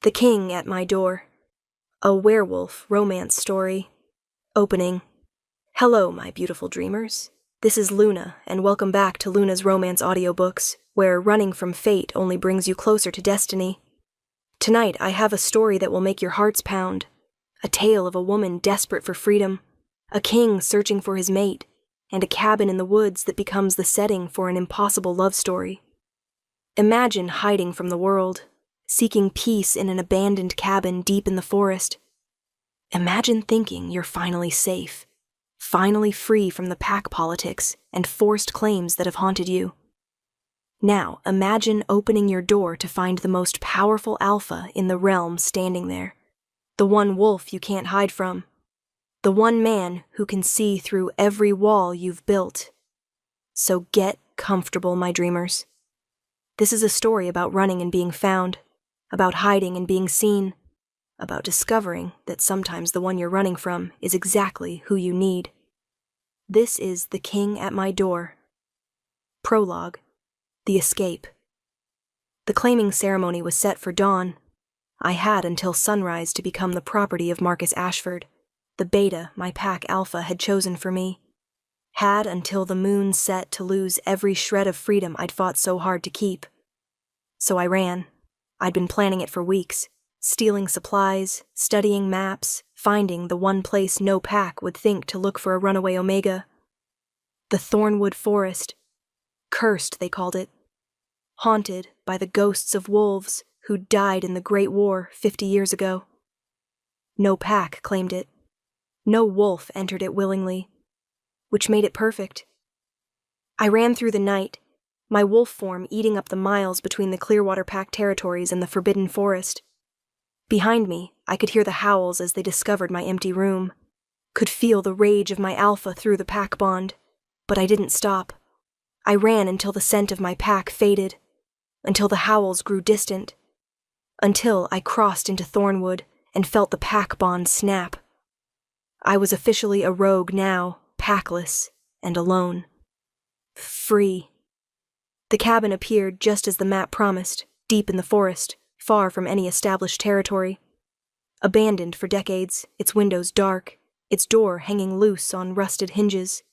The King at My Door. A werewolf romance story. Opening. Hello, my beautiful dreamers. This is Luna, and welcome back to Luna's Romance audiobooks, where running from fate only brings you closer to destiny. Tonight, I have a story that will make your hearts pound. A tale of a woman desperate for freedom, a king searching for his mate, and a cabin in the woods that becomes the setting for an impossible love story. Imagine hiding from the world, seeking peace in an abandoned cabin deep in the forest. Imagine thinking you're finally safe, finally free from the pack politics and forced claims that have haunted you. Now, imagine opening your door to find the most powerful alpha in the realm standing there, the one wolf you can't hide from, the one man who can see through every wall you've built. So get comfortable, my dreamers. This is a story about running and being found, about hiding and being seen, about discovering that sometimes the one you're running from is exactly who you need. This is The King at My Door. Prologue. The Escape. The claiming ceremony was set for dawn. I had until sunrise to become the property of Marcus Ashford, the beta my pack alpha had chosen for me. Had until the moon set to lose every shred of freedom I'd fought so hard to keep. So I ran. I'd been planning it for weeks, stealing supplies, studying maps, finding the one place no pack would think to look for a runaway Omega. The Thornwood Forest. Cursed, they called it. Haunted by the ghosts of wolves who died in the Great War 50 years ago. No pack claimed it. No wolf entered it willingly, which made it perfect. I ran through the night, my wolf form eating up the miles between the Clearwater Pack territories and the Forbidden Forest. Behind me, I could hear the howls as they discovered my empty room, could feel the rage of my alpha through the pack bond, but I didn't stop. I ran until the scent of my pack faded, until the howls grew distant, until I crossed into Thornwood and felt the pack bond snap. I was officially a rogue now, packless and alone. Free. The cabin appeared just as the map promised, deep in the forest, far from any established territory. Abandoned for decades, its windows dark, its door hanging loose on rusted hinges.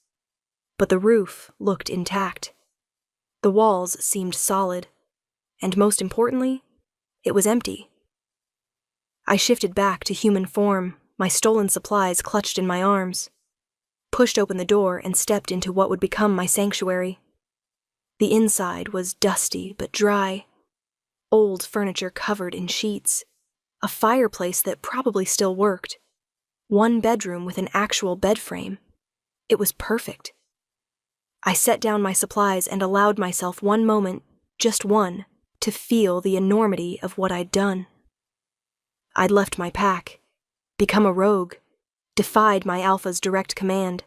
But the roof looked intact. The walls seemed solid, and most importantly, it was empty. I shifted back to human form, my stolen supplies clutched in my arms, pushed open the door and stepped into what would become my sanctuary. The inside was dusty but dry, old furniture covered in sheets, a fireplace that probably still worked, one bedroom with an actual bed frame. It was perfect. I set down my supplies and allowed myself one moment, just one, to feel the enormity of what I'd done. I'd left my pack, become a rogue, defied my alpha's direct command.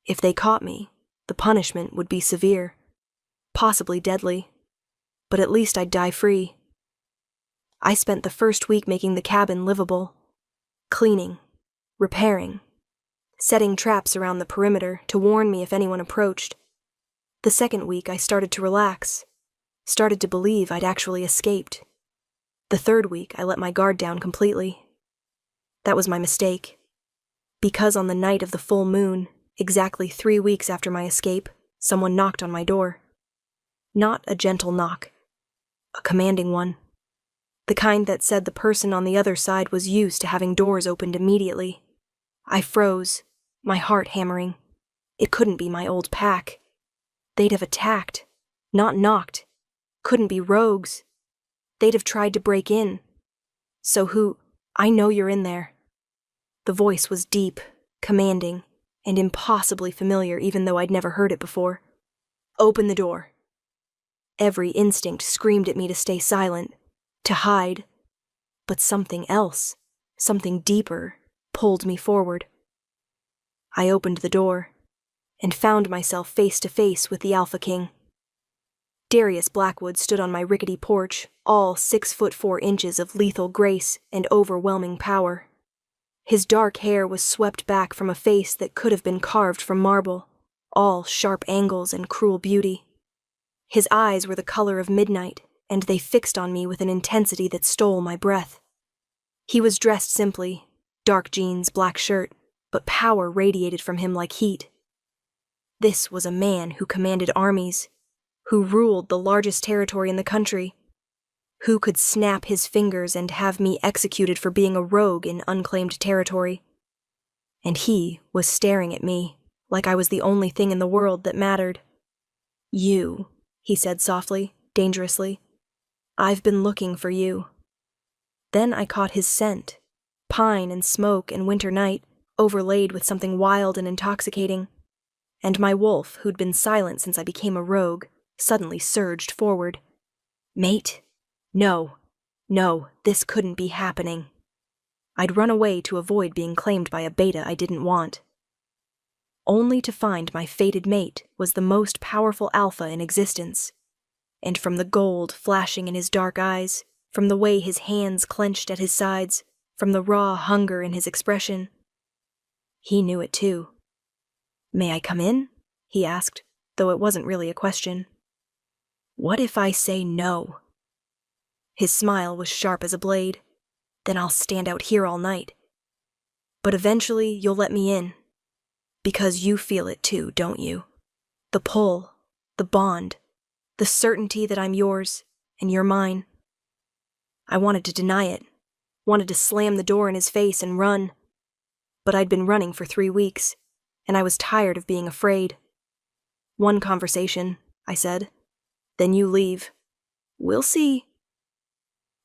If they caught me, the punishment would be severe, possibly deadly, but at least I'd die free. I spent the first week making the cabin livable, cleaning, repairing, setting traps around the perimeter to warn me if anyone approached. The second week I started to relax, started to believe I'd actually escaped. The third week I let my guard down completely. That was my mistake, because on the night of the full moon, exactly 3 weeks after my escape, someone knocked on my door. Not a gentle knock, a commanding one. The kind that said the person on the other side was used to having doors opened immediately. I froze, my heart hammering. It couldn't be my old pack. They'd have attacked, not knocked. Couldn't be rogues. They'd have tried to break in. So who? I know you're in there. The voice was deep, commanding, and impossibly familiar even though I'd never heard it before. Open the door. Every instinct screamed at me to stay silent, to hide. But something else, something deeper, pulled me forward. I opened the door, and found myself face to face with the Alpha King. Darius Blackwood stood on my rickety porch, all 6'4" of lethal grace and overwhelming power. His dark hair was swept back from a face that could have been carved from marble, all sharp angles and cruel beauty. His eyes were the color of midnight, and they fixed on me with an intensity that stole my breath. He was dressed simply, dark jeans, black shirt, but power radiated from him like heat. This was a man who commanded armies, who ruled the largest territory in the country, who could snap his fingers and have me executed for being a rogue in unclaimed territory. And he was staring at me like I was the only thing in the world that mattered. "You," he said softly, dangerously. "I've been looking for you." Then I caught his scent, pine and smoke and winter night, overlaid with something wild and intoxicating. And my wolf, who'd been silent since I became a rogue, suddenly surged forward. "Mate? No, this couldn't be happening." I'd run away to avoid being claimed by a beta I didn't want. Only to find my fated mate was the most powerful alpha in existence. And from the gold flashing in his dark eyes, from the way his hands clenched at his sides, from the raw hunger in his expression, he knew it too. "May I come in?" he asked, though it wasn't really a question. "What if I say no?" His smile was sharp as a blade. "Then I'll stand out here all night. But eventually you'll let me in. Because you feel it too, don't you? The pull, the bond, the certainty that I'm yours and you're mine." I wanted to deny it, wanted to slam the door in his face and run. But I'd been running for 3 weeks, and I was tired of being afraid. "One conversation," I said. "Then you leave. We'll see."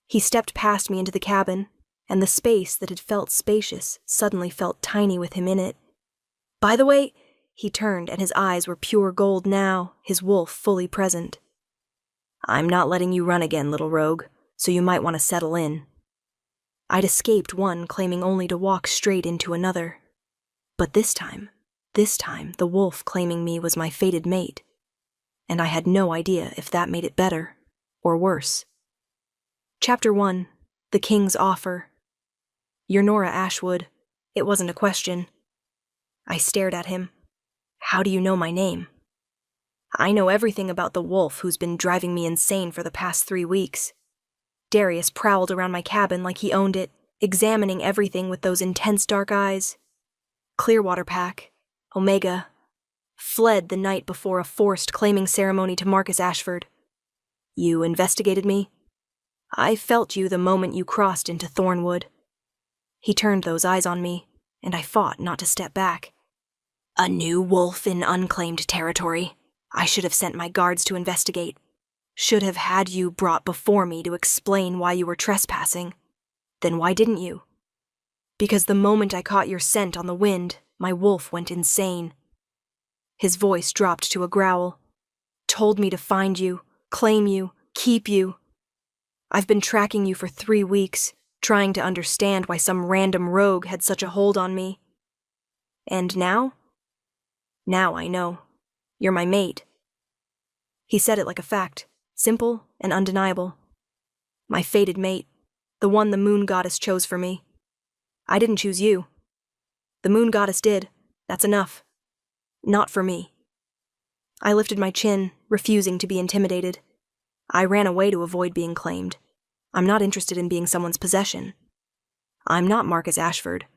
He stepped past me into the cabin, and the space that had felt spacious suddenly felt tiny with him in it. "By the way," he turned, and his eyes were pure gold now, his wolf fully present. "I'm not letting you run again, little rogue, so you might want to settle in." I'd escaped one claiming only to walk straight into another. But this time, the wolf claiming me was my fated mate. And I had no idea if that made it better or worse. Chapter 1. The King's Offer. "You're Nora Ashwood." It wasn't a question. I stared at him. "How do you know my name?" "I know everything about the wolf who's been driving me insane for the past 3 weeks. Darius prowled around my cabin like he owned it, examining everything with those intense dark eyes. Clearwater Pack, Omega, fled the night before a forced claiming ceremony to Marcus Ashford. You investigated me? I felt you the moment you crossed into Thornwood." He turned those eyes on me, and I fought not to step back. "A new wolf in unclaimed territory. I should have sent my guards to investigate. Should have had you brought before me to explain why you were trespassing. Then why didn't you?" "Because the moment I caught your scent on the wind, my wolf went insane." His voice dropped to a growl. "Told me to find you, claim you, keep you. I've been tracking you for 3 weeks, trying to understand why some random rogue had such a hold on me. And now? Now I know. You're my mate." He said it like a fact, simple and undeniable. My fated mate, the one the moon goddess chose for me. I didn't choose you. The moon goddess did. That's enough. Not for me. I lifted my chin, refusing to be intimidated. I ran away to avoid being claimed. I'm not interested in being someone's possession. I'm not Marcus Ashford.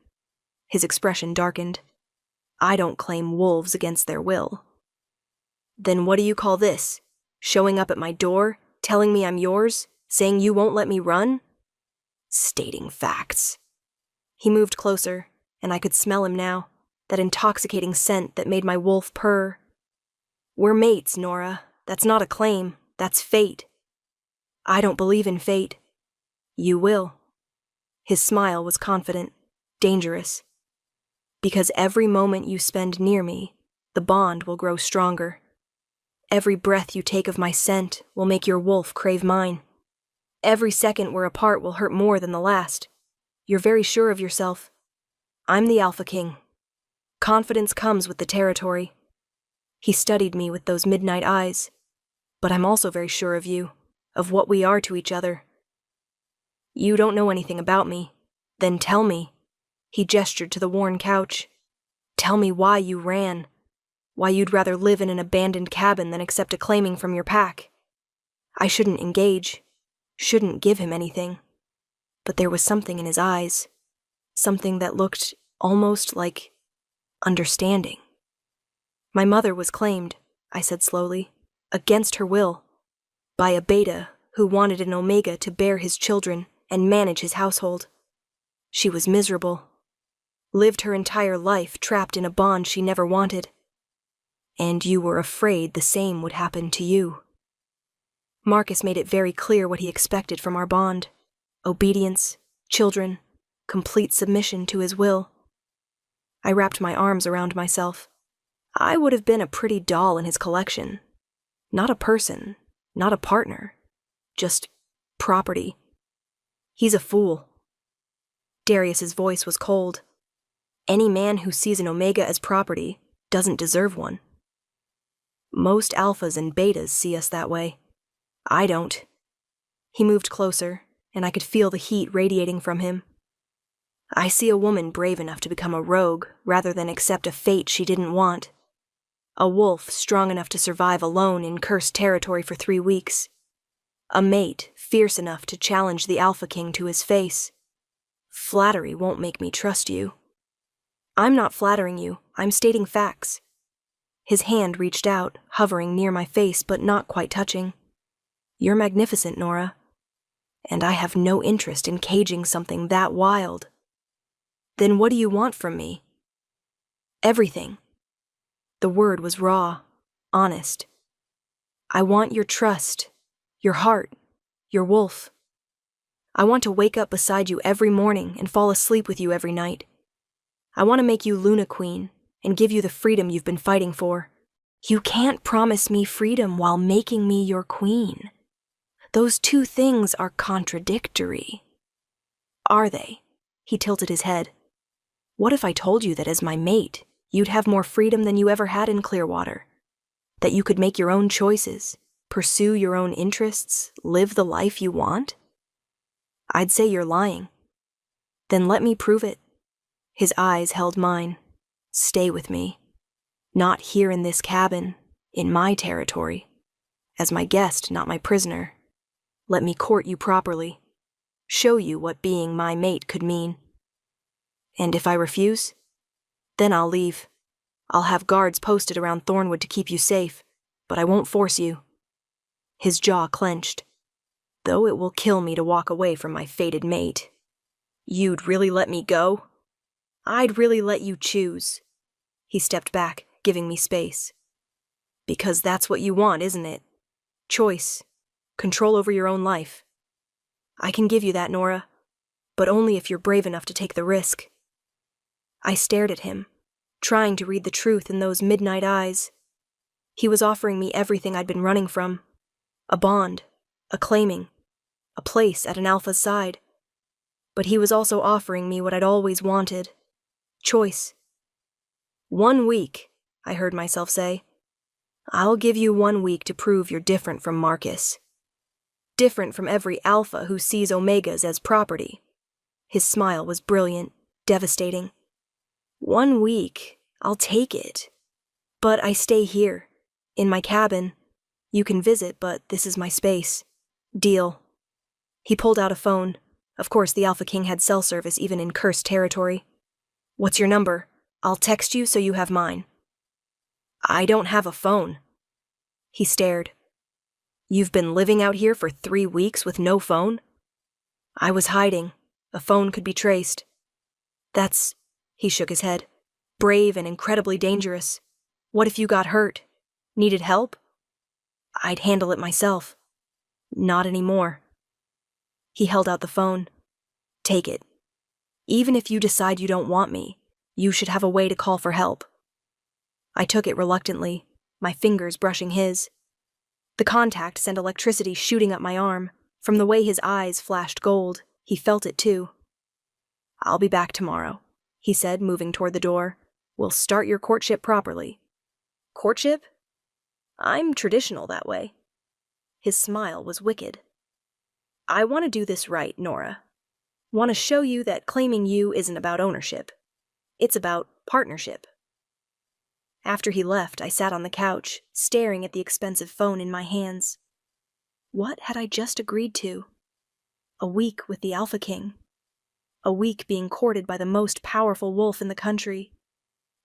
His expression darkened. I don't claim wolves against their will. "Then what do you call this? Showing up at my door, telling me I'm yours, saying you won't let me run?" "Stating facts." He moved closer, and I could smell him now, that intoxicating scent that made my wolf purr. "We're mates, Nora. That's not a claim. That's fate." "I don't believe in fate." "You will." His smile was confident, dangerous. "Because every moment you spend near me, the bond will grow stronger. Every breath you take of my scent will make your wolf crave mine. Every second we're apart will hurt more than the last. You're very sure of yourself. I'm the Alpha King. Confidence comes with the territory." He studied me with those midnight eyes. "But I'm also very sure of you, of what we are to each other." "You don't know anything about me. Then tell me." He gestured to the worn couch. "Tell me why you ran. Why you'd rather live in an abandoned cabin than accept a claiming from your pack. I shouldn't engage. Shouldn't give him anything. but there was something in his eyes, something that looked almost like understanding. My mother was claimed, I said slowly, against her will, by a beta who wanted an omega to bear his children and manage his household. She was miserable, lived her entire life trapped in a bond she never wanted. And you were afraid the same would happen to you. Marcus made it very clear what he expected from our bond: obedience, children, complete submission to his will. I wrapped my arms around myself. I would have been a pretty doll in his collection. Not a person, not a partner, just property. He's a fool. Darius's voice was cold. Any man who sees an omega as property doesn't deserve one. Most alphas and betas see us that way. I don't. He moved closer, and I could feel the heat radiating from him. I see a woman brave enough to become a rogue rather than accept a fate she didn't want. A wolf strong enough to survive alone in cursed territory for 3 weeks. A mate fierce enough to challenge the Alpha King to his face. Flattery won't make me trust you. I'm not flattering you, I'm stating facts. His hand reached out, hovering near my face but not quite touching. You're magnificent, Nora. And I have no interest in caging something that wild. Then what do you want from me? Everything. The word was raw, honest. I want your trust, your heart, your wolf. I want to wake up beside you every morning and fall asleep with you every night. I want to make you Luna Queen and give you the freedom you've been fighting for. You can't promise me freedom while making me your queen. Those two things are contradictory. Are they? He tilted his head. What if I told you that as my mate, you'd have more freedom than you ever had in Clearwater? That you could make your own choices, pursue your own interests, live the life you want? I'd say you're lying. Then let me prove it. His eyes held mine. Stay with me. Not here in this cabin, in my territory. As my guest, not my prisoner. Let me court you properly. Show you what being my mate could mean. And if I refuse, then I'll leave. I'll have guards posted around Thornwood to keep you safe, but I won't force you. His jaw clenched. Though it will kill me to walk away from my fated mate. You'd really let me go? I'd really let you choose. He stepped back, giving me space. Because that's what you want, isn't it? Choice. Control over your own life. I can give you that, Nora, but only if you're brave enough to take the risk. I stared at him, trying to read the truth in those midnight eyes. He was offering me everything I'd been running from. A bond, a claiming, a place at an alpha's side. But he was also offering me what I'd always wanted. Choice. 1 week, I heard myself say. I'll give you 1 week to prove you're different from Marcus. Different from every alpha who sees omegas as property. His smile was brilliant, devastating. 1 week, I'll take it. But I stay here, in my cabin. You can visit, but this is my space. Deal. He pulled out a phone. Of course, the Alpha King had cell service even in cursed territory. What's your number? I'll text you so you have mine. I don't have a phone. He stared. You've been living out here for 3 weeks with no phone? I was hiding. A phone could be traced. That's, he shook his head, brave and incredibly dangerous. What if you got hurt? Needed help? I'd handle it myself. Not anymore. He held out the phone. Take it. Even if you decide you don't want me, you should have a way to call for help. I took it reluctantly, my fingers brushing his. The contact sent electricity shooting up my arm. From the way his eyes flashed gold, he felt it too. I'll be back tomorrow, he said, moving toward the door. We'll start your courtship properly. Courtship? I'm traditional that way. His smile was wicked. I want to do this right, Nora. Want to show you that claiming you isn't about ownership. It's about partnership. After he left, I sat on the couch, staring at the expensive phone in my hands. What had I just agreed to? A week with the Alpha King. A week being courted by the most powerful wolf in the country.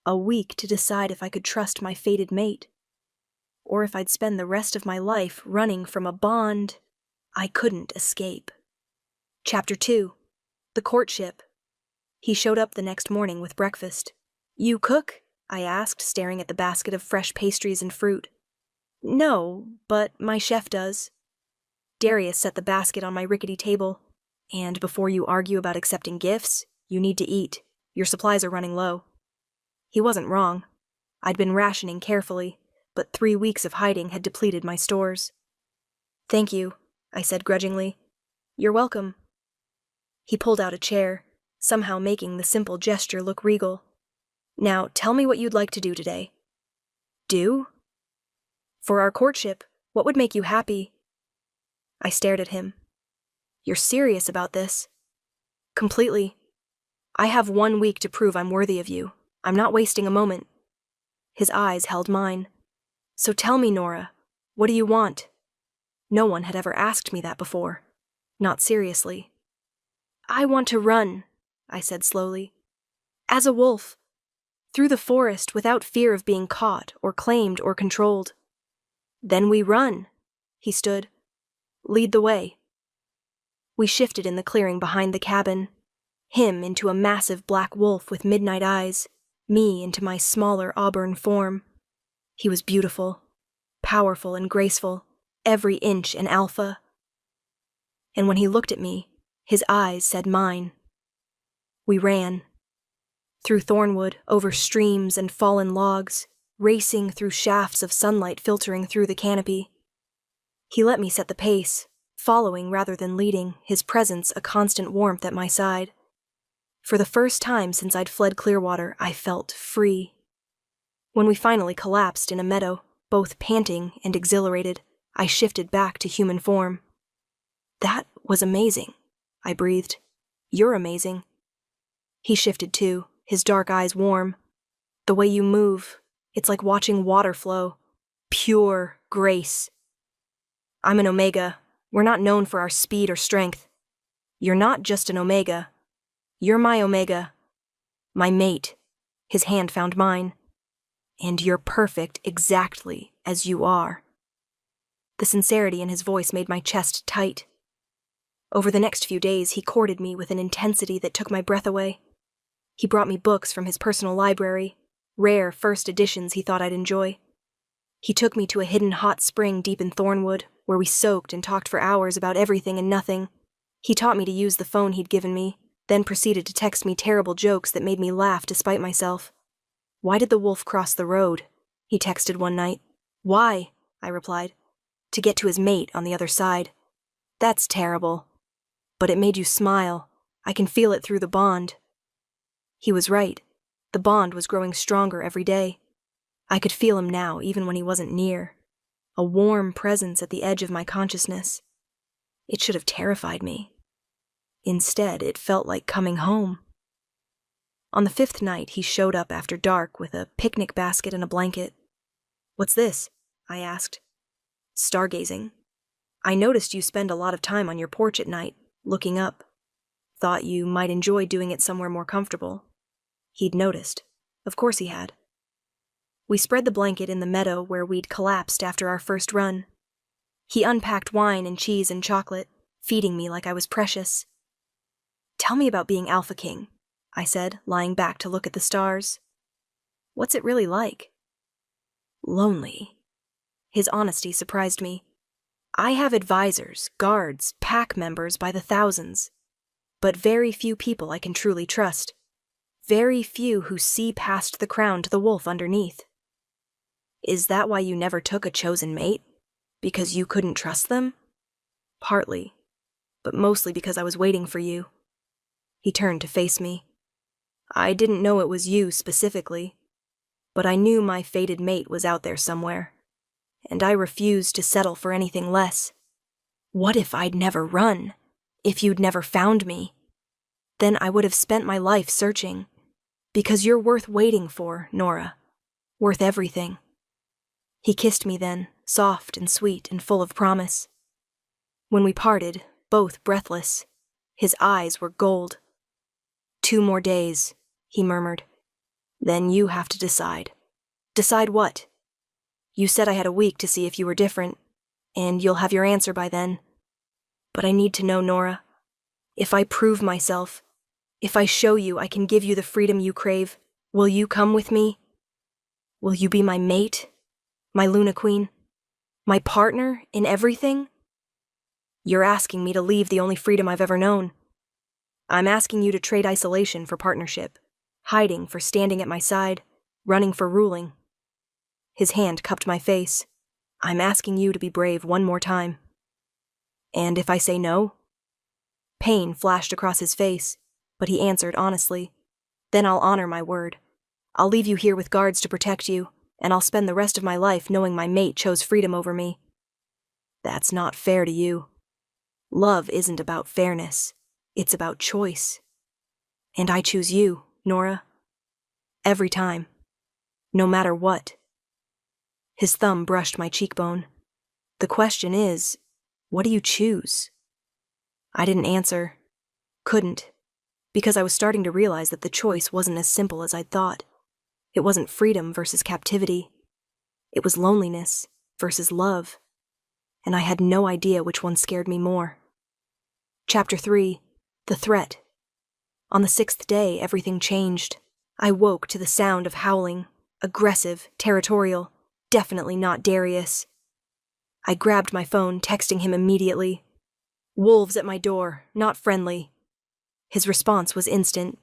A week to decide if I could trust my fated mate, or if I'd spend the rest of my life running from a bond I couldn't escape. Chapter 2. The Courtship. He showed up the next morning with breakfast. "You cook?" I asked, staring at the basket of fresh pastries and fruit. "No, but my chef does." Darius set the basket on my rickety table. "And before you argue about accepting gifts, you need to eat. Your supplies are running low." He wasn't wrong. I'd been rationing carefully, but 3 weeks of hiding had depleted my stores. "Thank you," I said grudgingly. "You're welcome." He pulled out a chair, somehow making the simple gesture look regal. "Now, tell me what you'd like to do today." "Do?" "For our courtship, what would make you happy?" I stared at him. "You're serious about this?" "Completely. I have 1 week to prove I'm worthy of you. I'm not wasting a moment." His eyes held mine. "So tell me, Nora, what do you want?" No one had ever asked me that before. Not seriously. "I want to run," I said slowly. "As a wolf. Through the forest without fear of being caught or claimed or controlled." "Then we run." He stood. "Lead the way." We shifted in the clearing behind the cabin. Him into a massive black wolf with midnight eyes, me into my smaller auburn form. He was beautiful, powerful and graceful, every inch an alpha. And when he looked at me, his eyes said mine. We ran. Through thornwood, over streams and fallen logs, racing through shafts of sunlight filtering through the canopy. He let me set the pace, following rather than leading, his presence a constant warmth at my side. For the first time since I'd fled Clearwater, I felt free. When we finally collapsed in a meadow, both panting and exhilarated, I shifted back to human form. "That was amazing," I breathed. "You're amazing." He shifted too, his dark eyes warm. "The way you move, it's like watching water flow. Pure grace." "I'm an Omega. We're not known for our speed or strength." "You're not just an Omega. You're my Omega. My mate." His hand found mine. "And you're perfect exactly as you are." The sincerity in his voice made my chest tight. Over the next few days, he courted me with an intensity that took my breath away. He brought me books from his personal library, rare first editions he thought I'd enjoy. He took me to a hidden hot spring deep in Thornwood, where we soaked and talked for hours about everything and nothing. He taught me to use the phone he'd given me, then proceeded to text me terrible jokes that made me laugh despite myself. "Why did the wolf cross the road?" he texted one night. "Why?" I replied. "To get to his mate on the other side." "That's terrible." "But it made you smile. I can feel it through the bond." He was right. The bond was growing stronger every day. I could feel him now, even when he wasn't near. A warm presence at the edge of my consciousness. It should have terrified me. Instead, it felt like coming home. On the 5th night, he showed up after dark with a picnic basket and a blanket. "What's this?" I asked. "Stargazing. I noticed you spend a lot of time on your porch at night, looking up. Thought you might enjoy doing it somewhere more comfortable." He'd noticed. Of course he had. We spread the blanket in the meadow where we'd collapsed after our first run. He unpacked wine and cheese and chocolate, feeding me like I was precious. "Tell me about being Alpha King," I said, lying back to look at the stars. "What's it really like?" "Lonely." His honesty surprised me. "I have advisors, guards, pack members by the thousands, but very few people I can truly trust. Very few who see past the crown to the wolf underneath." "Is that why you never took a chosen mate? Because you couldn't trust them?" "Partly, but mostly because I was waiting for you." He turned to face me. "I didn't know it was you specifically, but I knew my fated mate was out there somewhere, and I refused to settle for anything less. What if I'd never run? If you'd never found me? Then I would have spent my life searching, because you're worth waiting for, Nora. Worth everything." He kissed me then, soft and sweet and full of promise. When we parted, both breathless. His eyes were gold. 2 more days, he murmured. Then you have to decide. Decide what? You said I had a week to see if you were different, and you'll have your answer by then. But I need to know, Nora. If I prove myself, if I show you I can give you the freedom you crave, will you come with me? Will you be my mate? My Luna Queen? My partner in everything? You're asking me to leave the only freedom I've ever known. I'm asking you to trade isolation for partnership, hiding for standing at my side, running for ruling. His hand cupped my face. I'm asking you to be brave one more time. And if I say no? Pain flashed across his face, but he answered honestly. Then I'll honor my word. I'll leave you here with guards to protect you, and I'll spend the rest of my life knowing my mate chose freedom over me. That's not fair to you. Love isn't about fairness. It's about choice. And I choose you, Nora. Every time. No matter what. His thumb brushed my cheekbone. The question is, what do you choose? I didn't answer. Couldn't. Because I was starting to realize that the choice wasn't as simple as I'd thought. It wasn't freedom versus captivity. It was loneliness versus love. And I had no idea which one scared me more. Chapter 3. The Threat. On the 6th day, everything changed. I woke to the sound of howling, aggressive, territorial, definitely not Darius. I grabbed my phone, texting him immediately. Wolves at my door, not friendly. His response was instant.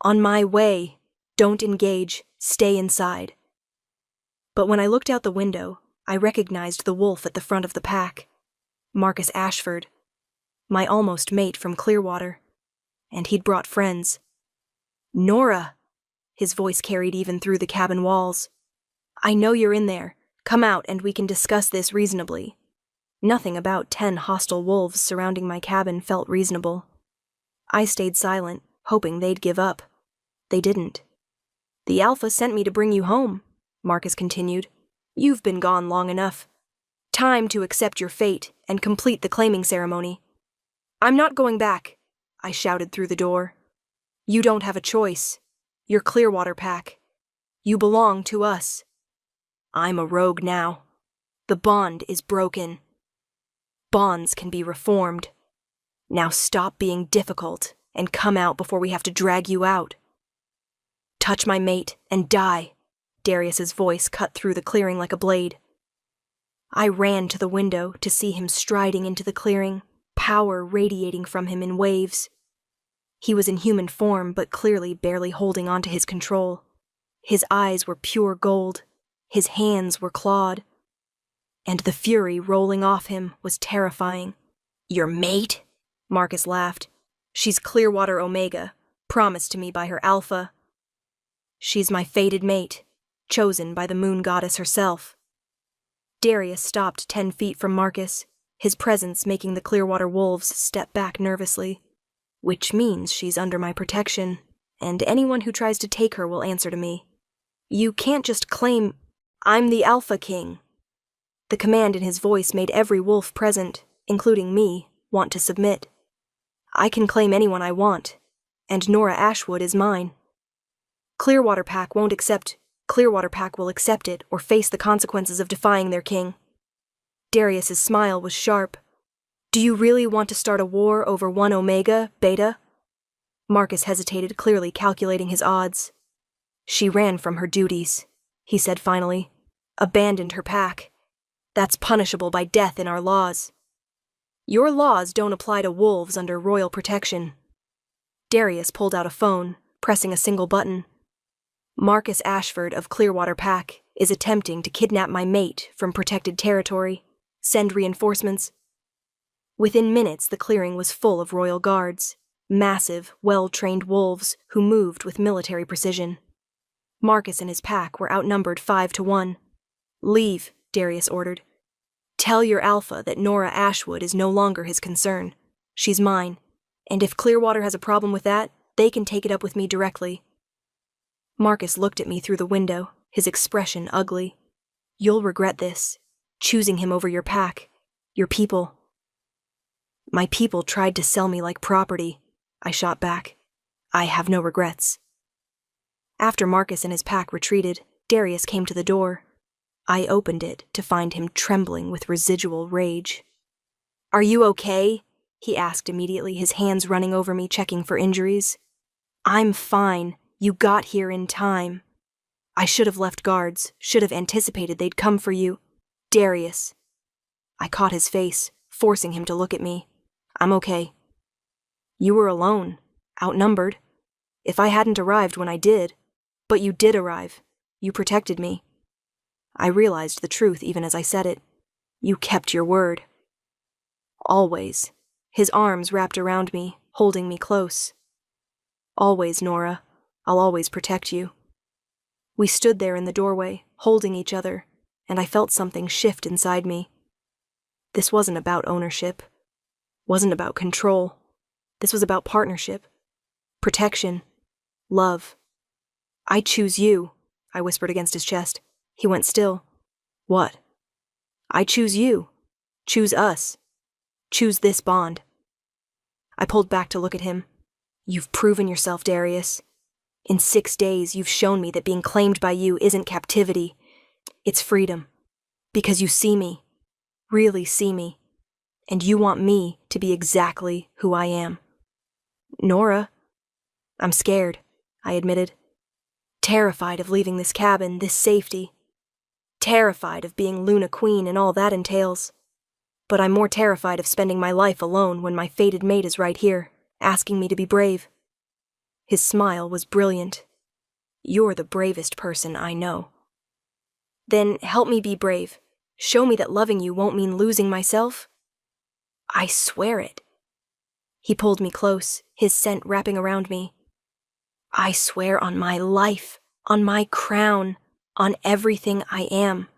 On my way. Don't engage. Stay inside. But when I looked out the window, I recognized the wolf at the front of the pack. Marcus Ashford. My almost mate from Clearwater. And he'd brought friends. Nora! His voice carried even through the cabin walls. I know you're in there. Come out and we can discuss this reasonably. Nothing about 10 hostile wolves surrounding my cabin felt reasonable. I stayed silent, hoping they'd give up. They didn't. The Alpha sent me to bring you home, Marcus continued. You've been gone long enough. Time to accept your fate and complete the claiming ceremony. I'm not going back, I shouted through the door. You don't have a choice. You're Clearwater Pack. You belong to us. I'm a rogue now. The bond is broken. Bonds can be reformed. Now stop being difficult and come out before we have to drag you out. Touch my mate and die, Darius's voice cut through the clearing like a blade. I ran to the window to see him striding into the clearing, power radiating from him in waves. He was in human form, but clearly barely holding on to his control. His eyes were pure gold. His hands were clawed. And the fury rolling off him was terrifying. Your mate? Marcus laughed. She's Clearwater Omega, promised to me by her Alpha. She's my fated mate, chosen by the moon goddess herself. Darius stopped 10 feet from Marcus, his presence making the Clearwater wolves step back nervously. Which means she's under my protection, and anyone who tries to take her will answer to me. You can't just claim, I'm the Alpha King. The command in his voice made every wolf present, including me, want to submit. I can claim anyone I want, and Nora Ashwood is mine. Clearwater Pack will accept it or face the consequences of defying their king. Darius's smile was sharp. Do you really want to start a war over 1 Omega, Beta? Marcus hesitated, clearly calculating his odds. She ran from her duties, he said finally. Abandoned her pack. That's punishable by death in our laws. Your laws don't apply to wolves under royal protection. Darius pulled out a phone, pressing a single button. Marcus Ashford of Clearwater Pack is attempting to kidnap my mate from protected territory. Send reinforcements. Within minutes, the clearing was full of royal guards, massive, well-trained wolves who moved with military precision. Marcus and his pack were outnumbered 5 to 1. Leave, Darius ordered. Tell your Alpha that Nora Ashwood is no longer his concern. She's mine, and if Clearwater has a problem with that, they can take it up with me directly. Marcus looked at me through the window, his expression ugly. You'll regret this, choosing him over your pack, your people. My people tried to sell me like property, I shot back. I have no regrets. After Marcus and his pack retreated, Darius came to the door. I opened it to find him trembling with residual rage. "Are you okay?" he asked immediately, his hands running over me, checking for injuries. "I'm fine. You got here in time. I should have left guards, should have anticipated they'd come for you. Darius." I caught his face, forcing him to look at me. "I'm okay." "You were alone, outnumbered. If I hadn't arrived when I did, but you did arrive. You protected me." I realized the truth even as I said it. "You kept your word." "Always." His arms wrapped around me, holding me close. "Always, Nora. I'll always protect you." We stood there in the doorway, holding each other, and I felt something shift inside me. This wasn't about ownership. Wasn't about control. This was about partnership. Protection. Love. "I choose you," I whispered against his chest. He went still. "What?" "I choose you. Choose us. Choose this bond." I pulled back to look at him. "You've proven yourself, Darius. In 6 days, you've shown me that being claimed by you isn't captivity. It's freedom. Because you see me. Really see me. And you want me to be exactly who I am." "Nora." "I'm scared," I admitted. "Terrified of leaving this cabin, this safety. Terrified of being Luna Queen and all that entails. But I'm more terrified of spending my life alone when my fated mate is right here, asking me to be brave." His smile was brilliant. "You're the bravest person I know." "Then help me be brave. Show me that loving you won't mean losing myself." "I swear it." He pulled me close, his scent wrapping around me. "I swear on my life, on my crown, on everything I am.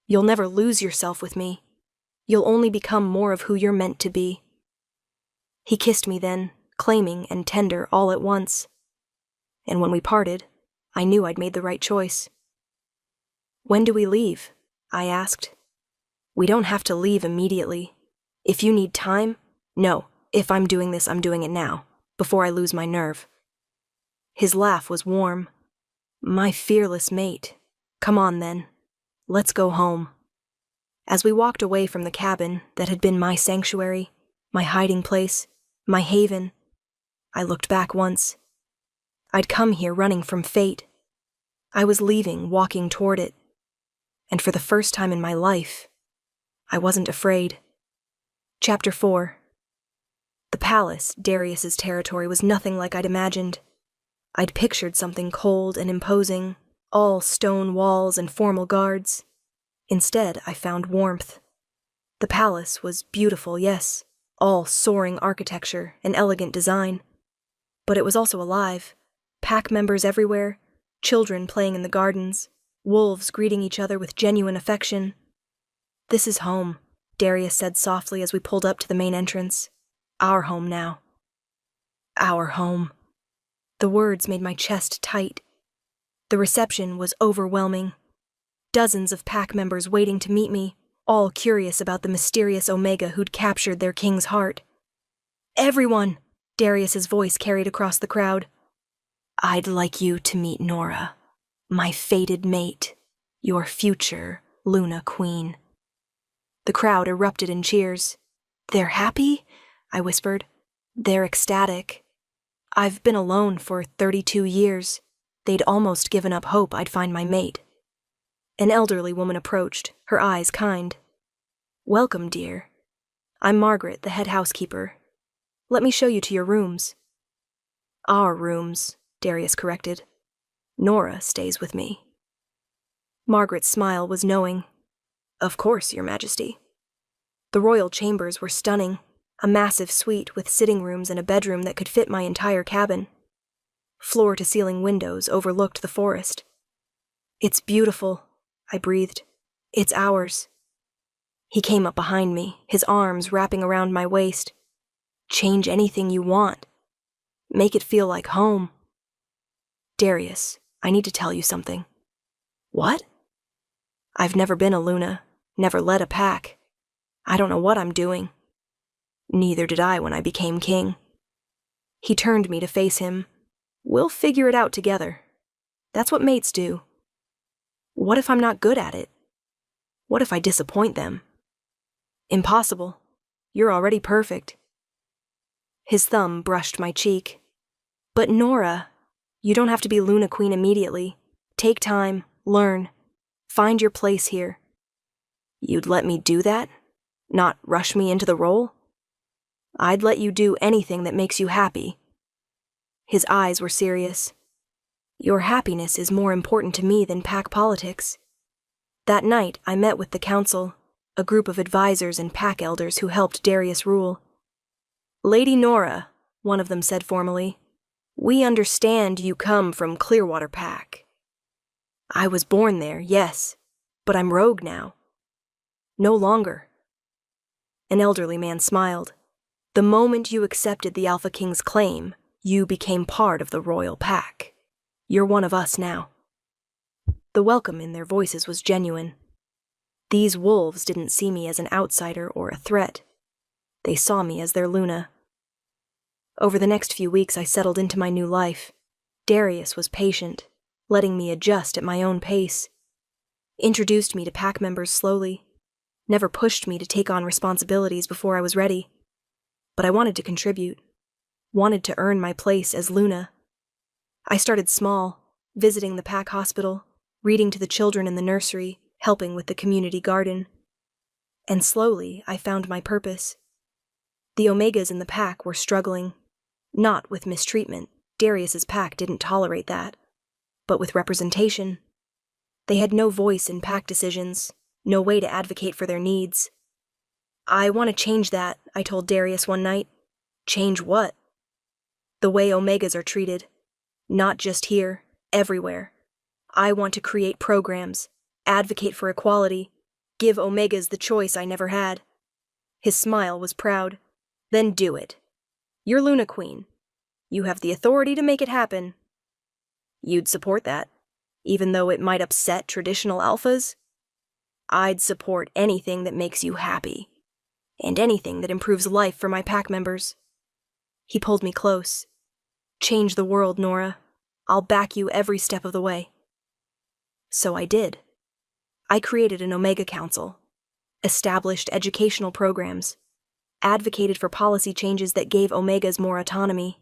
You'll never lose yourself with me. You'll only become more of who you're meant to be." He kissed me then, claiming and tender all at once. And when we parted, I knew I'd made the right choice. "When do we leave?" I asked. "We don't have to leave immediately. If you need time, no. If I'm doing this, I'm doing it now, before I lose my nerve." His laugh was warm. "My fearless mate. Come on then. Let's go home." As we walked away from the cabin that had been my sanctuary, my hiding place, my haven, I looked back once. I'd come here running from fate. I was leaving, walking toward it. And for the first time in my life, I wasn't afraid. Chapter 4. The palace, Darius's territory, was nothing like I'd imagined. I'd pictured something cold and imposing, all stone walls and formal guards. Instead, I found warmth. The palace was beautiful, yes, all soaring architecture and elegant design. But it was also alive. Pack members everywhere, children playing in the gardens, wolves greeting each other with genuine affection. "This is home," Darius said softly as we pulled up to the main entrance. "Our home now." Our home. The words made my chest tight. The reception was overwhelming. Dozens of pack members waiting to meet me, all curious about the mysterious Omega who'd captured their king's heart. "Everyone!" Darius's voice carried across the crowd. "I'd like you to meet Nora, my fated mate, your future Luna Queen." The crowd erupted in cheers. "They're happy?" I whispered. "They're ecstatic. I've been alone for 32 years. They'd almost given up hope I'd find my mate." An elderly woman approached, her eyes kind. "Welcome, dear. I'm Margaret, the head housekeeper. Let me show you to your rooms." "Our rooms," Darius corrected. "Nora stays with me." Margaret's smile was knowing. "Of course, Your Majesty." The royal chambers were stunning, a massive suite with sitting rooms and a bedroom that could fit my entire cabin. Floor-to-ceiling windows overlooked the forest. "It's beautiful," I breathed. "It's ours." He came up behind me, his arms wrapping around my waist. "Change anything you want. Make it feel like home." "Darius, I need to tell you something." "What?" "I've never been a Luna, never led a pack. I don't know what I'm doing." Neither did I when I became king. He turned me to face him. We'll figure it out together. That's what mates do. What if I'm not good at it? What if I disappoint them? Impossible. You're already perfect. His thumb brushed my cheek. But Nora, you don't have to be Luna Queen immediately. Take time, learn, find your place here. You'd let me do that? Not rush me into the role? I'd let you do anything that makes you happy. His eyes were serious. Your happiness is more important to me than pack politics. That night, I met with the council, a group of advisors and pack elders who helped Darius rule. Lady Nora, one of them said formally, we understand you come from Clearwater Pack. I was born there, yes, but I'm rogue now. No longer. An elderly man smiled. The moment you accepted the Alpha King's claim, you became part of the royal pack. You're one of us now. The welcome in their voices was genuine. These wolves didn't see me as an outsider or a threat. They saw me as their Luna. Over the next few weeks, I settled into my new life. Darius was patient, letting me adjust at my own pace. Introduced me to pack members slowly. Never pushed me to take on responsibilities before I was ready. But I wanted to contribute. Wanted to earn my place as Luna. I started small, visiting the pack hospital, reading to the children in the nursery, helping with the community garden. And slowly, I found my purpose. The Omegas in the pack were struggling. Not with mistreatment, Darius's pack didn't tolerate that, but with representation. They had no voice in pack decisions, no way to advocate for their needs. I want to change that, I told Darius one night. Change what? The way Omegas are treated. Not just here, everywhere. I want to create programs, advocate for equality, give Omegas the choice I never had. His smile was proud. Then do it. You're Luna Queen. You have the authority to make it happen. You'd support that, even though it might upset traditional alphas? I'd support anything that makes you happy, and anything that improves life for my pack members. He pulled me close. Change the world, Nora. I'll back you every step of the way. So I did. I created an Omega Council, established educational programs, advocated for policy changes that gave Omegas more autonomy.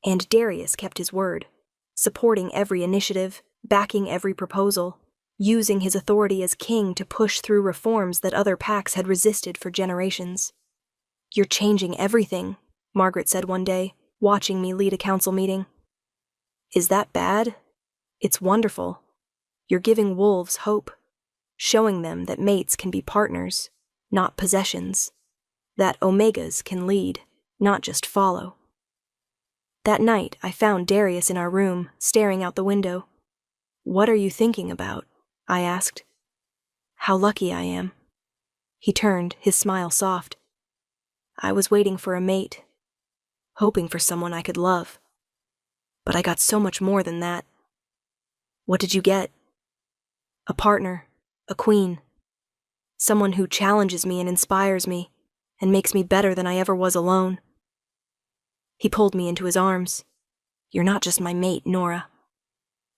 And Darius kept his word, supporting every initiative, backing every proposal, using his authority as king to push through reforms that other packs had resisted for generations. You're changing everything, Margaret said one day, watching me lead a council meeting. Is that bad? It's wonderful. You're giving wolves hope, showing them that mates can be partners, not possessions, that Omegas can lead, not just follow. That night, I found Darius in our room, staring out the window. What are you thinking about? I asked. How lucky I am. He turned, his smile soft. I was waiting for a mate, hoping for someone I could love. But I got so much more than that. What did you get? A partner, a queen. Someone who challenges me and inspires me, and makes me better than I ever was alone. He pulled me into his arms. You're not just my mate, Nora.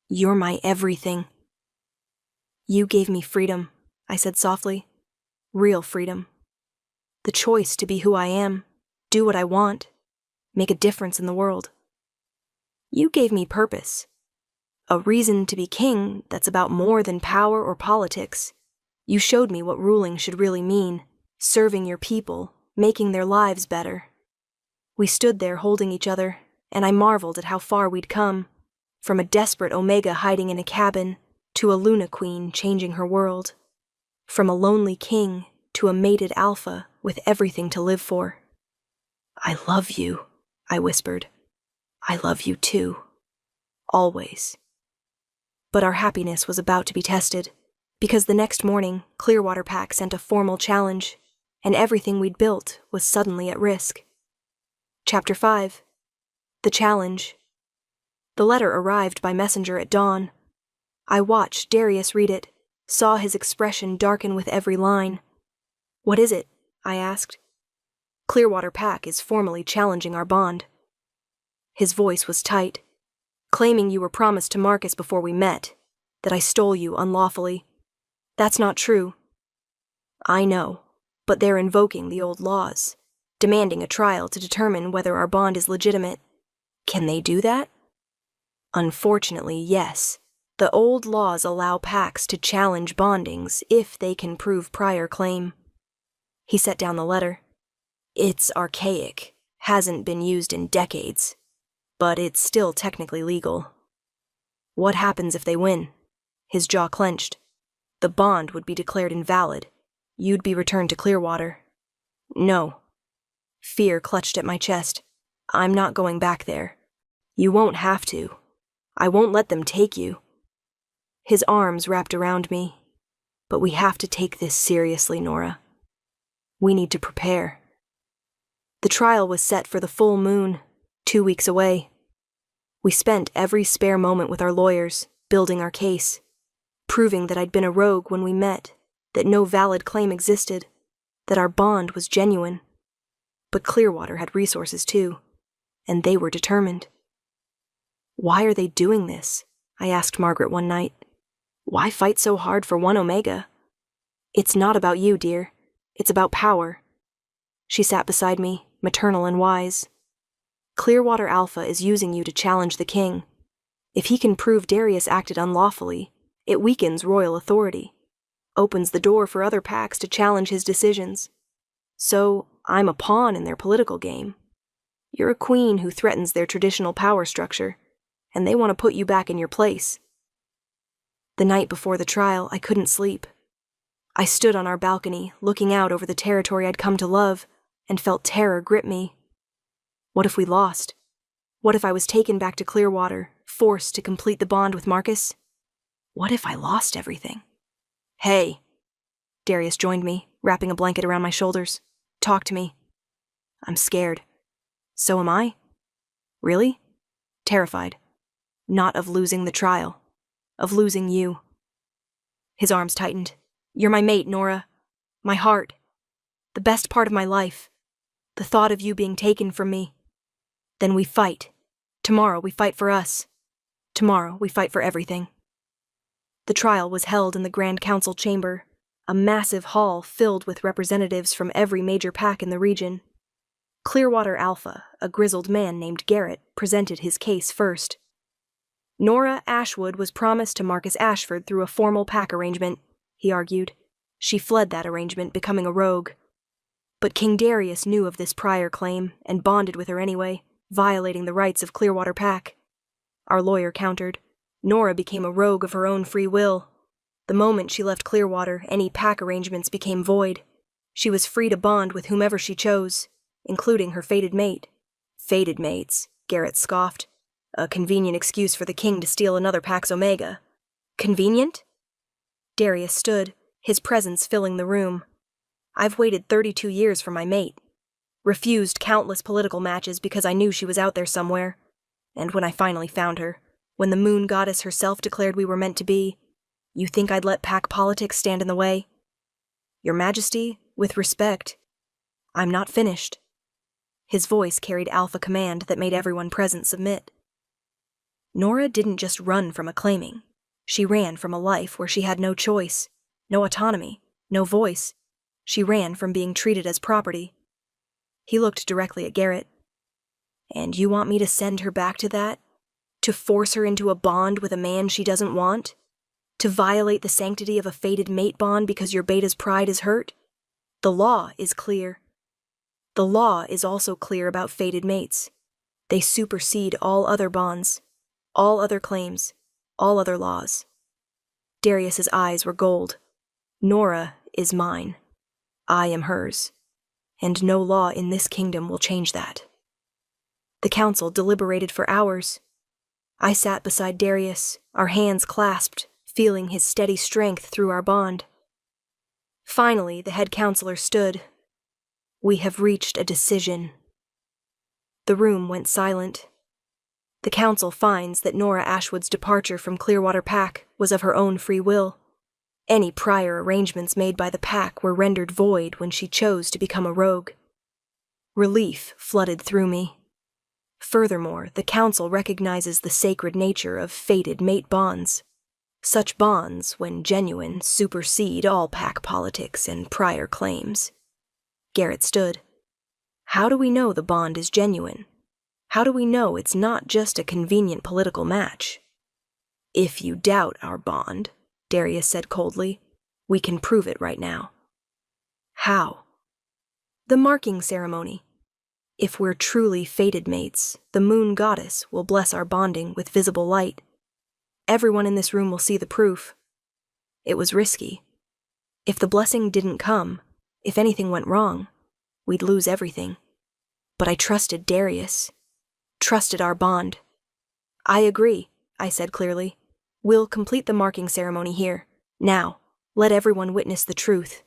You're my everything. You gave me freedom, I said softly. Real freedom. The choice to be who I am, do what I want, make a difference in the world. You gave me purpose. A reason to be king that's about more than power or politics. You showed me what ruling should really mean, serving your people, making their lives better. We stood there holding each other, and I marveled at how far we'd come, from a desperate Omega hiding in a cabin to a Luna Queen changing her world, from a lonely king to a mated alpha with everything to live for. I love you, I whispered. I love you too. Always. But our happiness was about to be tested, because the next morning, Clearwater Pack sent a formal challenge, and everything we'd built was suddenly at risk. Chapter 5. The Challenge. The letter arrived by messenger at dawn. I watched Darius read it, saw his expression darken with every line. What is it? I asked. Clearwater Pack is formally challenging our bond." His voice was tight, "Claiming you were promised to Marcus before we met, that I stole you unlawfully. That's not true." "I know, but they're invoking the old laws, demanding a trial to determine whether our bond is legitimate. Can they do that?" "Unfortunately, yes. The old laws allow packs to challenge bondings if they can prove prior claim." He set down the letter. "It's archaic, hasn't been used in decades, but it's still technically legal." "What happens if they win?" His jaw clenched. "The bond would be declared invalid. You'd be returned to Clearwater." "No." Fear clutched at my chest. "I'm not going back there." "You won't have to. I won't let them take you." His arms wrapped around me. "But we have to take this seriously, Nora. We need to prepare." The trial was set for the full moon, 2 weeks away. We spent every spare moment with our lawyers, building our case, proving that I'd been a rogue when we met, that no valid claim existed, that our bond was genuine. But Clearwater had resources too, and they were determined. "Why are they doing this?" I asked Margaret one night. "Why fight so hard for one Omega?" "It's not about you, dear. It's about power." She sat beside me, maternal and wise. "Clearwater Alpha is using you to challenge the king. If he can prove Darius acted unlawfully, it weakens royal authority, opens the door for other packs to challenge his decisions. So I'm a pawn in their political game. You're a queen who threatens their traditional power structure, and they want to put you back in your place." The night before the trial, I couldn't sleep. I stood on our balcony, looking out over the territory I'd come to love, and felt terror grip me. What if we lost? What if I was taken back to Clearwater, forced to complete the bond with Marcus? What if I lost everything? "Hey." Darius joined me, wrapping a blanket around my shoulders. "Talk to me." "I'm scared." "So am I." "Really?" "Terrified. Not of losing the trial. Of losing you." His arms tightened. "You're my mate, Nora. My heart. The best part of my life. The thought of you being taken from me. Then we fight. Tomorrow we fight for us. Tomorrow we fight for everything." The trial was held in the Grand Council chamber, a massive hall filled with representatives from every major pack in the region. Clearwater Alpha, a grizzled man named Garrett, presented his case first. "Nora Ashwood was promised to Marcus Ashford through a formal pack arrangement," he argued. "She fled that arrangement, becoming a rogue. But King Darius knew of this prior claim and bonded with her anyway, violating the rights of Clearwater Pack." Our lawyer countered. "Nora became a rogue of her own free will. The moment she left Clearwater, any pack arrangements became void. She was free to bond with whomever she chose, including her fated mate." "Fated mates," Garrett scoffed. "A convenient excuse for the king to steal another pack's Omega." "Convenient?" Darius stood, his presence filling the room. "I've waited 32 years for my mate. Refused countless political matches because I knew she was out there somewhere. And when I finally found her, when the moon goddess herself declared we were meant to be, you think I'd let pack politics stand in the way? Your Majesty, with respect, I'm not finished." His voice carried alpha command that made everyone present submit. Nora didn't just run from a claiming. She ran from a life where she had no choice, no autonomy, no voice. She ran from being treated as property. He looked directly at Garrett. "And you want me to send her back to that? To force her into a bond with a man she doesn't want? To violate the sanctity of a fated mate bond because your beta's pride is hurt? The law is clear. The law is also clear about fated mates. They supersede all other bonds, all other claims, all other laws." Darius's eyes were gold. "Nora is mine. I am hers. And no law in this kingdom will change that." The council deliberated for hours. I sat beside Darius, our hands clasped, feeling his steady strength through our bond. Finally, the head counselor stood. "We have reached a decision." The room went silent. The council finds that Nora Ashwood's departure from Clearwater Pack was of her own free will. Any prior arrangements made by the pack were rendered void when she chose to become a rogue. Relief flooded through me. Furthermore, the Council recognizes the sacred nature of fated mate bonds. Such bonds, when genuine, supersede all pack politics and prior claims. Garrett stood. How do we know the bond is genuine? How do we know it's not just a convenient political match? If you doubt our bond, Darius said coldly, we can prove it right now. How? The marking ceremony. If we're truly fated mates, the moon goddess will bless our bonding with visible light. Everyone in this room will see the proof. It was risky. If the blessing didn't come, if anything went wrong, we'd lose everything. But I trusted Darius. Trusted our bond. I agree, I said clearly. We'll complete the marking ceremony here. Now, let everyone witness the truth.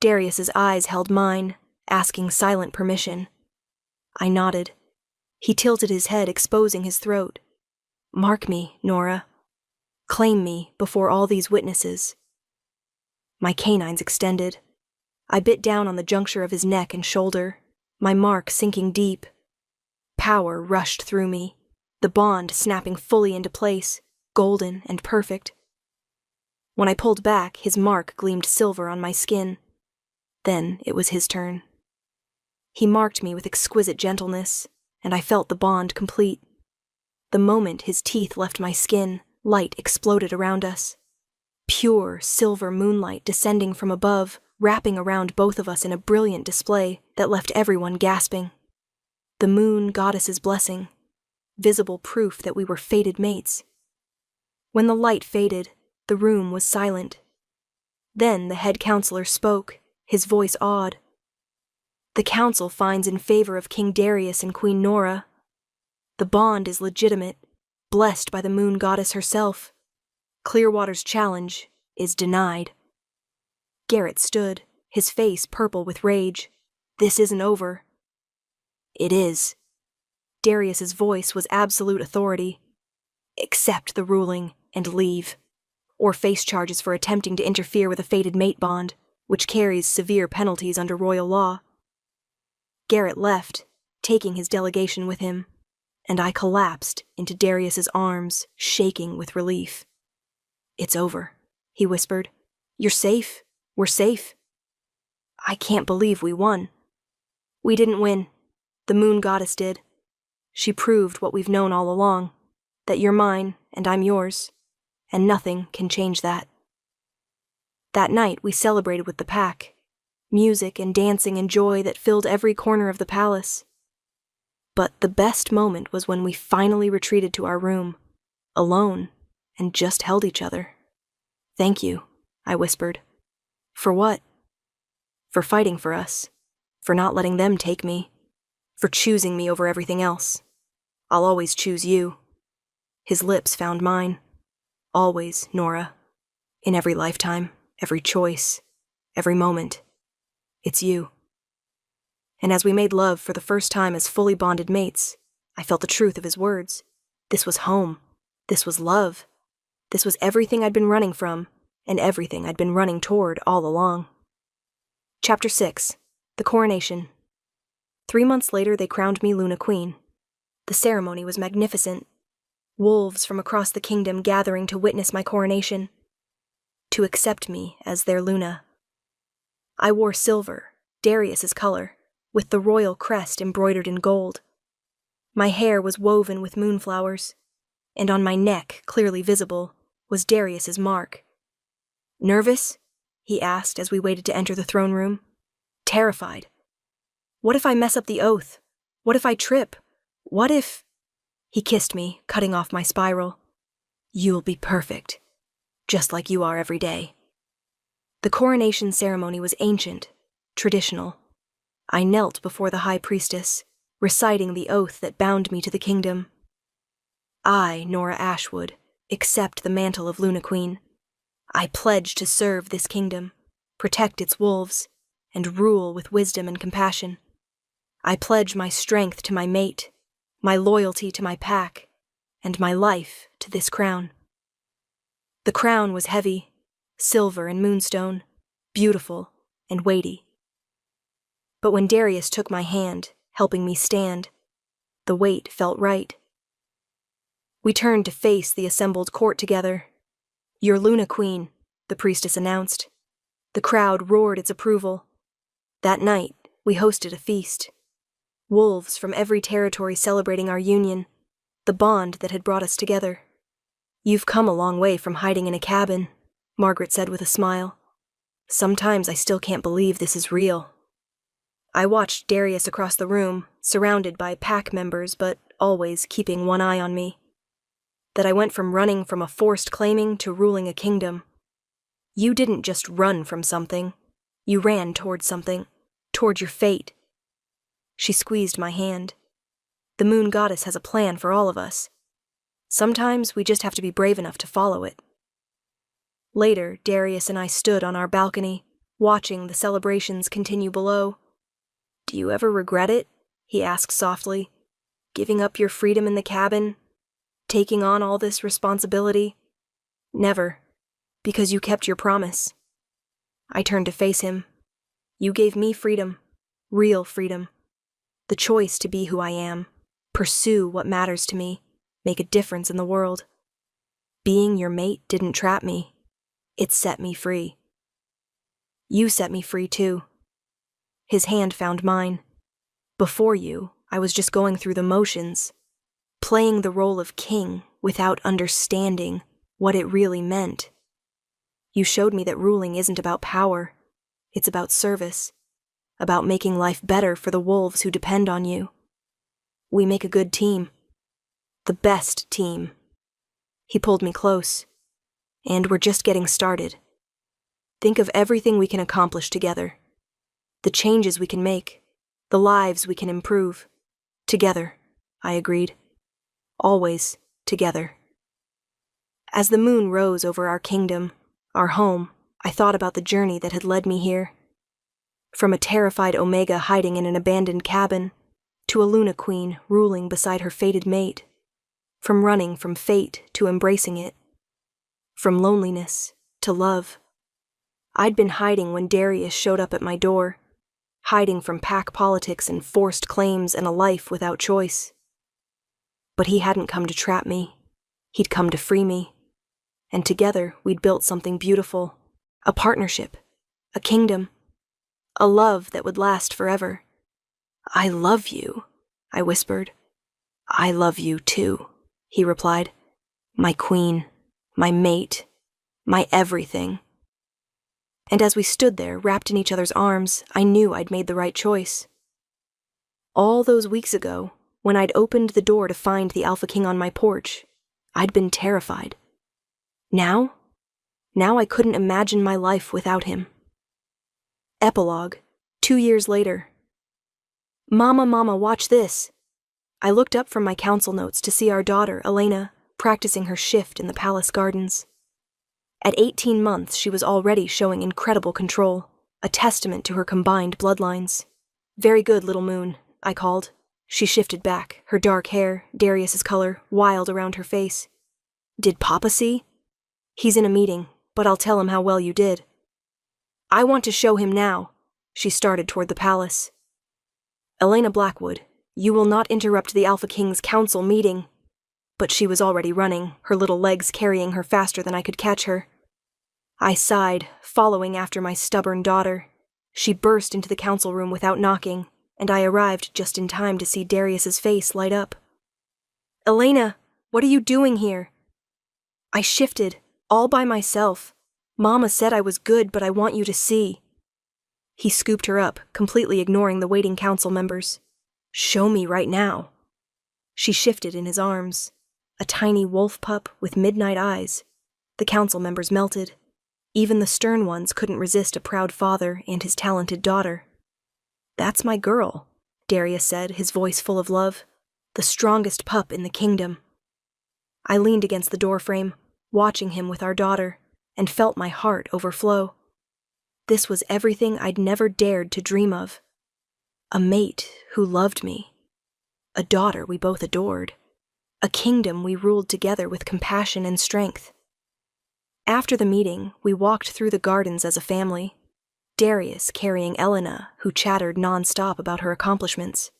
Darius's eyes held mine, asking silent permission. I nodded. He tilted his head, exposing his throat. Mark me, Nora. Claim me before all these witnesses. My canines extended. I bit down on the juncture of his neck and shoulder, my mark sinking deep. Power rushed through me, the bond snapping fully into place, golden and perfect. When I pulled back, his mark gleamed silver on my skin. Then it was his turn. He marked me with exquisite gentleness, and I felt the bond complete. The moment his teeth left my skin, light exploded around us. Pure silver moonlight descending from above, wrapping around both of us in a brilliant display that left everyone gasping. The moon goddess's blessing, visible proof that we were fated mates. When the light faded, the room was silent. Then the head counselor spoke, his voice awed. The council finds in favor of King Darius and Queen Nora. The bond is legitimate, blessed by the moon goddess herself. Clearwater's challenge is denied. Garrett stood, his face purple with rage. This isn't over. It is. Darius's voice was absolute authority. Accept the ruling and leave, or face charges for attempting to interfere with a fated mate bond, which carries severe penalties under royal law. Garrett left, taking his delegation with him, and I collapsed into Darius's arms, shaking with relief. It's over, he whispered. You're safe. We're safe. I can't believe we won. We didn't win. The moon goddess did. She proved what we've known all along, that you're mine and I'm yours, and nothing can change that. That night we celebrated with the pack, music and dancing and joy that filled every corner of the palace. But the best moment was when we finally retreated to our room, alone, and just held each other. Thank you, I whispered. For what? For fighting for us, for not letting them take me, for choosing me over everything else. I'll always choose you. His lips found mine. Always, Nora. In every lifetime, every choice, every moment. It's you. And as we made love for the first time as fully bonded mates, I felt the truth of his words. This was home. This was love. This was everything I'd been running from, and everything I'd been running toward all along. Chapter 6. The Coronation. 3 months later, they crowned me Luna Queen. The ceremony was magnificent. Wolves from across the kingdom gathering to witness my coronation, to accept me as their Luna. I wore silver, Darius's color, with the royal crest embroidered in gold. My hair was woven with moonflowers, and on my neck, clearly visible, was Darius's mark. Nervous? He asked as we waited to enter the throne room. Terrified. What if I mess up the oath? What if I trip? What if... He kissed me, cutting off my spiral. You'll be perfect, just like you are every day. The coronation ceremony was ancient, traditional. I knelt before the high priestess, reciting the oath that bound me to the kingdom. I, Nora Ashwood, accept the mantle of Luna Queen. I pledge to serve this kingdom, protect its wolves, and rule with wisdom and compassion. I pledge my strength to my mate, my loyalty to my pack, and my life to this crown. The crown was heavy, silver and moonstone, beautiful and weighty. But when Darius took my hand, helping me stand, the weight felt right. We turned to face the assembled court together. "Your Luna Queen," the priestess announced. The crowd roared its approval. That night, we hosted a feast. Wolves from every territory celebrating our union, the bond that had brought us together. "You've come a long way from hiding in a cabin," Margaret said with a smile. "Sometimes I still can't believe this is real." I watched Darius across the room, surrounded by pack members, but always keeping one eye on me. That I went from running from a forced claiming to ruling a kingdom. You didn't just run from something. You ran toward something, toward your fate. She squeezed my hand. The moon goddess has a plan for all of us. Sometimes we just have to be brave enough to follow it. Later, Darius and I stood on our balcony, watching the celebrations continue below. "Do you ever regret it?" he asked softly. "Giving up your freedom in the cabin? Taking on all this responsibility?" "Never, because you kept your promise." I turned to face him. "You gave me freedom, real freedom. The choice to be who I am, pursue what matters to me, make a difference in the world. Being your mate didn't trap me. It set me free. You set me free too." His hand found mine. "Before you, I was just going through the motions, playing the role of king without understanding what it really meant. You showed me that ruling isn't about power. It's about service, about making life better for the wolves who depend on you. We make a good team. The best team." He pulled me close. "And we're just getting started. Think of everything we can accomplish together. The changes we can make, the lives we can improve. Together," I agreed. "Always together." As the moon rose over our kingdom, our home, I thought about the journey that had led me here. From a terrified Omega hiding in an abandoned cabin, to a Luna Queen ruling beside her fated mate. From running from fate to embracing it. From loneliness to love. I'd been hiding when Darius showed up at my door, hiding from pack politics and forced claims and a life without choice. But he hadn't come to trap me. He'd come to free me. And together we'd built something beautiful. A partnership. A kingdom. A love that would last forever. "I love you," I whispered. "I love you too," he replied. "My queen, my mate, my everything." And as we stood there, wrapped in each other's arms, I knew I'd made the right choice. All those weeks ago, when I'd opened the door to find the Alpha King on my porch, I'd been terrified. Now I couldn't imagine my life without him. Epilogue, 2 years later. Mama, watch this." I looked up from my council notes to see our daughter, Elena, practicing her shift in the palace gardens. At 18 months, she was already showing incredible control, a testament to her combined bloodlines. "Very good, little moon," I called. She shifted back, her dark hair, Darius's color, wild around her face. "Did Papa see?" "He's in a meeting, but I'll tell him how well you did." "I want to show him now." She started toward the palace. "Elena Blackwood, you will not interrupt the Alpha King's council meeting." But she was already running, her little legs carrying her faster than I could catch her. I sighed, following after my stubborn daughter. She burst into the council room without knocking, and I arrived just in time to see Darius's face light up. "Elena, what are you doing here?" "I shifted, all by myself. Mama said I was good, but I want you to see." He scooped her up, completely ignoring the waiting council members. "Show me right now." She shifted in his arms. A tiny wolf pup with midnight eyes. The council members melted. Even the stern ones couldn't resist a proud father and his talented daughter. "That's my girl," Darius said, his voice full of love. "The strongest pup in the kingdom." I leaned against the doorframe, watching him with our daughter, and felt my heart overflow. This was everything I'd never dared to dream of. A mate who loved me. A daughter we both adored. A kingdom we ruled together with compassion and strength. After the meeting, we walked through the gardens as a family. Darius carrying Elena, who chattered non-stop about her accomplishments.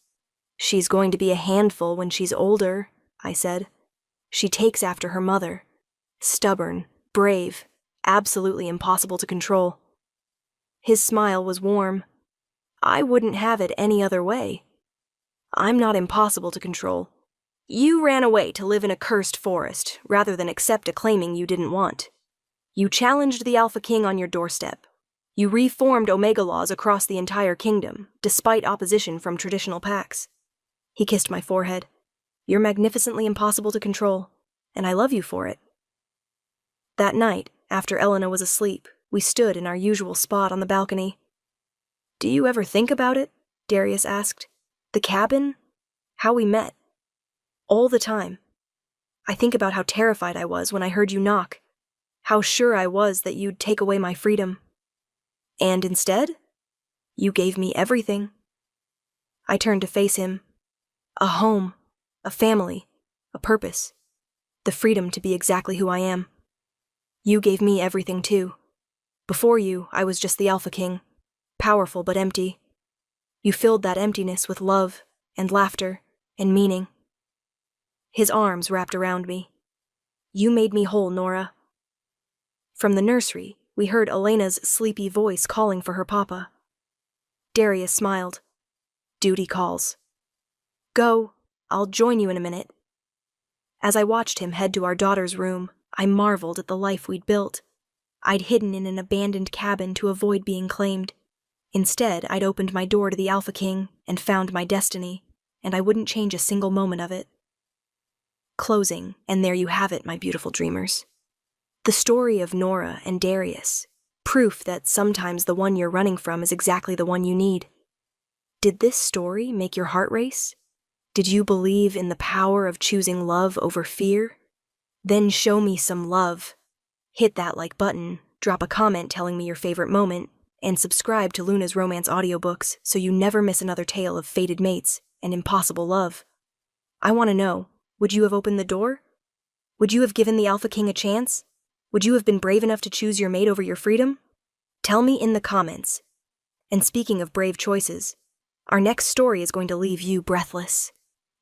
"She's going to be a handful when she's older," I said. "She takes after her mother. Stubborn, brave, absolutely impossible to control." His smile was warm. "I wouldn't have it any other way. I'm not impossible to control. You ran away to live in a cursed forest, rather than accept a claiming you didn't want. You challenged the Alpha King on your doorstep. You reformed Omega laws across the entire kingdom, despite opposition from traditional packs." He kissed my forehead. "You're magnificently impossible to control, and I love you for it." That night, after Elena was asleep, we stood in our usual spot on the balcony. "Do you ever think about it?" Darius asked. "The cabin? How we met?" "All the time. I think about how terrified I was when I heard you knock, how sure I was that you'd take away my freedom. And instead, you gave me everything." I turned to face him. "A home, a family, a purpose, the freedom to be exactly who I am. You gave me everything too. Before you, I was just the Alpha King, powerful but empty. You filled that emptiness with love and laughter and meaning." His arms wrapped around me. "You made me whole, Nora." From the nursery, we heard Elena's sleepy voice calling for her papa. Darius smiled. "Duty calls. Go, I'll join you in a minute." As I watched him head to our daughter's room, I marveled at the life we'd built. I'd hidden in an abandoned cabin to avoid being claimed. Instead, I'd opened my door to the Alpha King and found my destiny, and I wouldn't change a single moment of it. Closing, and there you have it, my beautiful dreamers. The story of Nora and Darius, proof that sometimes the one you're running from is exactly the one you need. Did this story make your heart race? Did you believe in the power of choosing love over fear? Then show me some love. Hit that like button, drop a comment telling me your favorite moment, and subscribe to Luna's Romance audiobooks so you never miss another tale of fated mates and impossible love. I want to know, would you have opened the door? Would you have given the Alpha King a chance? Would you have been brave enough to choose your mate over your freedom? Tell me in the comments. And speaking of brave choices, our next story is going to leave you breathless.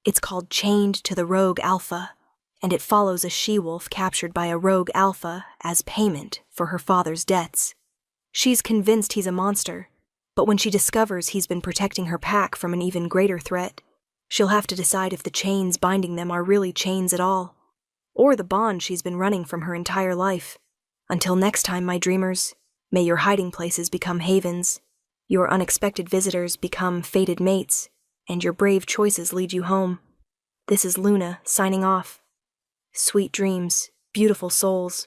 It's called Chained to the Rogue Alpha, and it follows a she-wolf captured by a rogue alpha as payment for her father's debts. She's convinced he's a monster, but when she discovers he's been protecting her pack from an even greater threat, she'll have to decide if the chains binding them are really chains at all, or the bond she's been running from her entire life. Until next time, my dreamers, may your hiding places become havens, your unexpected visitors become fated mates, and your brave choices lead you home. This is Luna, signing off. Sweet dreams, beautiful souls.